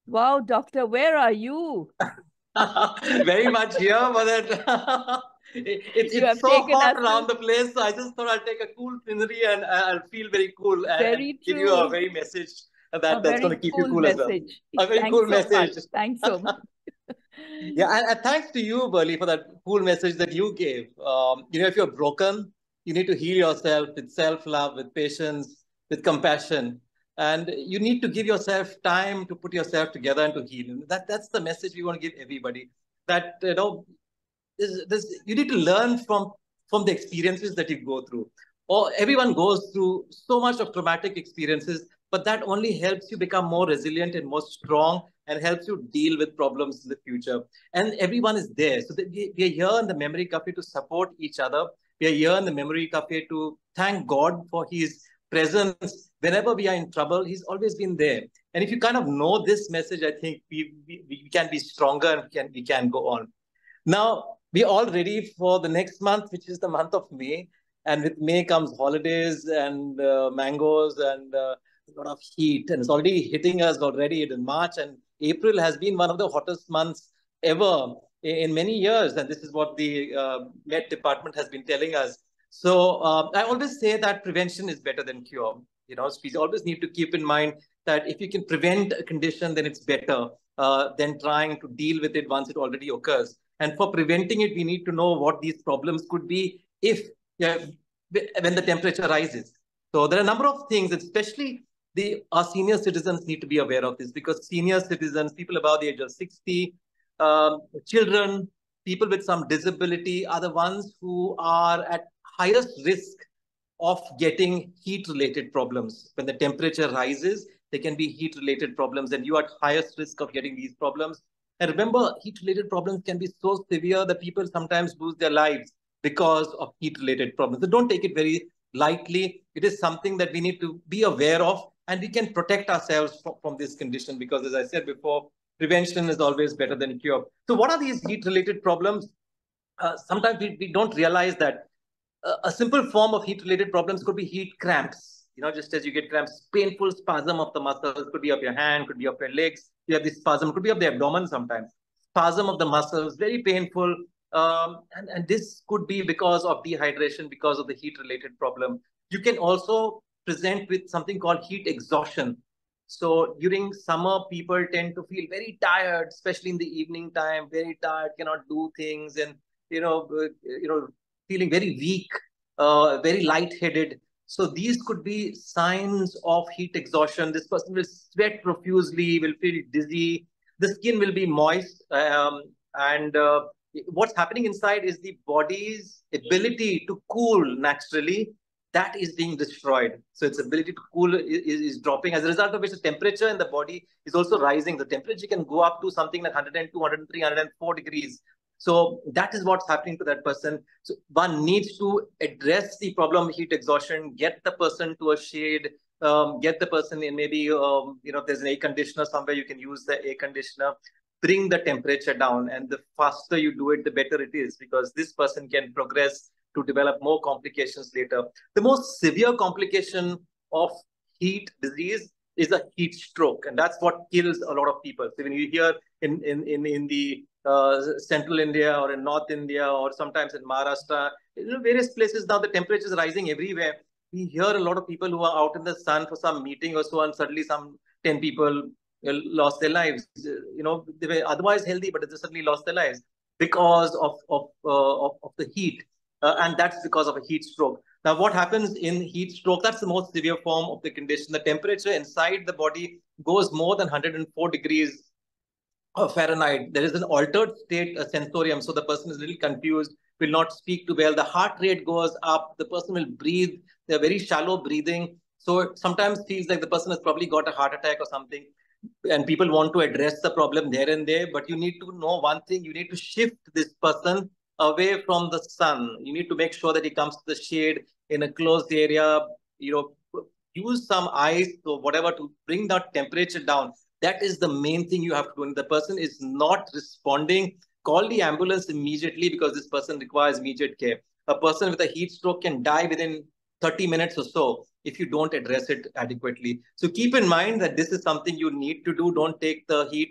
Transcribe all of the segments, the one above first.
Wow, doctor, where are you? Very much here, but You it's have so taken hot us around to the place. So I just thought I'll take a cool scenery and I'll feel very cool and very give you a true. very message A that's going to very keep you cool cool as well. message. A very Thanks cool so much. message. Thanks so much. Yeah, and thanks to you, Burley, for that cool message that you gave. If you're broken, you need to heal yourself with self-love, with patience, with compassion, and you need to give yourself time to put yourself together and to heal. And that's the message we want to give everybody. That you need to learn from the experiences that you go through. Or everyone goes through so much of traumatic experiences, but that only helps you become more resilient and more strong and helps you deal with problems in the future. And everyone is there. So we are here in the Memory Cafe to support each other. We are here in the Memory Cafe to thank God for His presence. Whenever we are in trouble, He's always been there. And if you kind of know this message, I think we can be stronger and we can go on. Now, we're all ready for the next month, which is the month of May. And with May comes holidays and mangoes and a lot of heat. And it's already hitting us already in March. And April has been one of the hottest months ever in many years. And this is what the Met Department has been telling us. So I always say that prevention is better than cure. So we always need to keep in mind that if you can prevent a condition, then it's better than trying to deal with it once it already occurs. And for preventing it, we need to know what these problems could be if yeah, when the temperature rises. So there are a number of things, especially our senior citizens need to be aware of this because senior citizens, people above the age of 60, children, people with some disability are the ones who are at highest risk of getting heat-related problems. When the temperature rises, there can be heat-related problems, and you are at highest risk of getting these problems. And remember, heat-related problems can be so severe that people sometimes lose their lives because of heat-related problems. So don't take it very lightly. It is something that we need to be aware of, and we can protect ourselves from this condition because, as I said before, prevention is always better than cure. So what are these heat-related problems? Sometimes we don't realize that a simple form of heat-related problems could be heat cramps. Just as you get cramps, painful spasm of the muscles could be of your hand, could be of your legs. You have this spasm, could be of the abdomen sometimes. Spasm of the muscles, very painful. And this could be because of dehydration, because of the heat-related problem. You can also present with something called heat exhaustion. So during summer, people tend to feel very tired, especially in the evening time, very tired, cannot do things, and feeling very weak, very lightheaded. So these could be signs of heat exhaustion. This person will sweat profusely, will feel dizzy. The skin will be moist, and what's happening inside is the body's ability to cool naturally. That is being destroyed. So its ability to cool is dropping, as a result of which the temperature in the body is also rising. The temperature can go up to something like 102, 103, 104 degrees. So that is what's happening to that person. So one needs to address the problem of heat exhaustion, get the person to a shade, get the person in maybe, if there's an air conditioner somewhere, you can use the air conditioner, bring the temperature down. And the faster you do it, the better it is because this person can progress to develop more complications later. The most severe complication of heat disease is a heat stroke. And that's what kills a lot of people. So when you hear in the central India or in North India or sometimes in Maharashtra, various places now the temperature is rising everywhere. We hear a lot of people who are out in the sun for some meeting or so, and suddenly some 10 people lost their lives. They were otherwise healthy, but they suddenly lost their lives because of the heat, and that's because of a heat stroke. Now, what happens in heat stroke? That's the most severe form of the condition. The temperature inside the body goes more than 104 degrees Fahrenheit. There is an altered state sensorium. So the person is a little confused, will not speak too well. The heart rate goes up. The person will breathe. They're very shallow breathing. So it sometimes feels like the person has probably got a heart attack or something. And people want to address the problem there and there. But you need to know one thing. You need to shift this person away from the sun. You need to make sure that he comes to the shade in a closed area. Use some ice or whatever to bring that temperature down. That is the main thing you have to do. And the person is not responding, call the ambulance immediately because this person requires immediate care. A person with a heat stroke can die within 30 minutes or so if you don't address it adequately. So keep in mind that this is something you need to do. Don't take the heat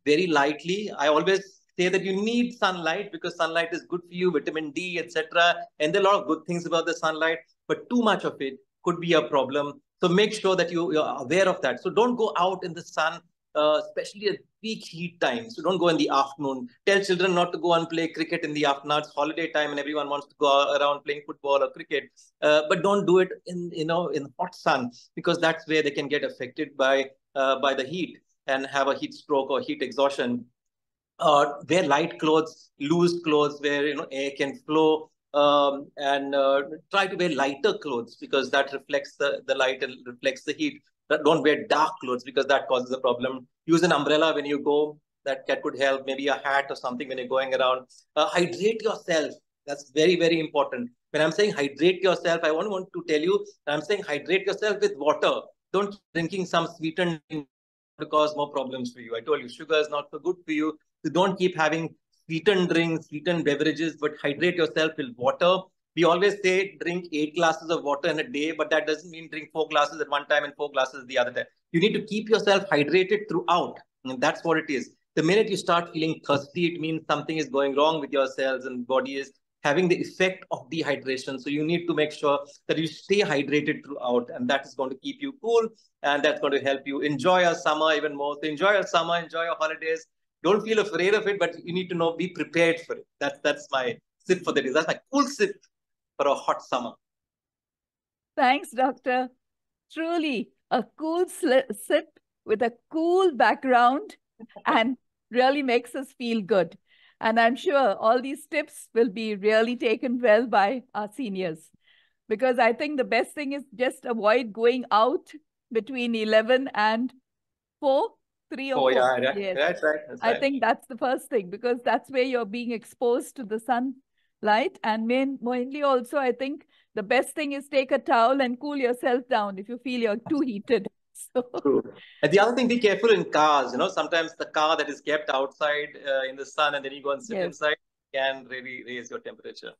very lightly. I always say that you need sunlight because sunlight is good for you, vitamin D, etc. And there are a lot of good things about the sunlight, but too much of it could be a problem. So make sure that you're aware of that. So don't go out in the sun, especially at peak heat time. So don't go in the afternoon. Tell children not to go and play cricket in the afternoon. It's holiday time and everyone wants to go around playing football or cricket. But don't do it in hot sun because that's where they can get affected by the heat and have a heat stroke or heat exhaustion. Wear light clothes, loose clothes where air can flow, and try to wear lighter clothes because that reflects the light and reflects the heat. Don't wear dark clothes because that causes a problem. Use an umbrella when you go. That could help. Maybe a hat or something when you're going around. Hydrate yourself. That's very, very important. When I'm saying hydrate yourself, I want to tell you I'm saying hydrate yourself with water. Don't keep drinking some sweetened drink to cause more problems for you. I told you sugar is not so good for you. So don't keep having sweetened drinks, sweetened beverages, but hydrate yourself with water. We always say drink 8 glasses of water in a day, but that doesn't mean drink 4 glasses at one time and 4 glasses the other time. You need to keep yourself hydrated throughout. And that's what it is. The minute you start feeling thirsty, it means something is going wrong with your cells and body is having the effect of dehydration. So you need to make sure that you stay hydrated throughout, and that is going to keep you cool, and that's going to help you enjoy your summer even more. So enjoy your summer, enjoy your holidays. Don't feel afraid of it, but you need to know, be prepared for it. That's my sip for the day. That's my cool sip for a hot summer. Thanks, Doctor. Truly a cool sip with a cool background and really makes us feel good. And I'm sure all these tips will be really taken well by our seniors, because I think the best thing is just avoid going out between 11 and 4, 3 or Oh, 4. yeah, right, Yes. right, right. That's I right. think that's the first thing, because that's where you're being exposed to the sunlight. And mainly also, I think the best thing is take a towel and cool yourself down if you feel you're too heated. So, True. And the other thing, be careful in cars. Sometimes the car that is kept outside in the sun and then you go and sit yes. inside can really raise your temperature.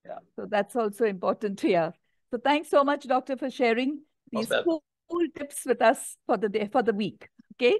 Yeah. So that's also important here. So thanks so much, Doctor, for sharing Most these welcome. cool tips with us for the day, for the week. Okay.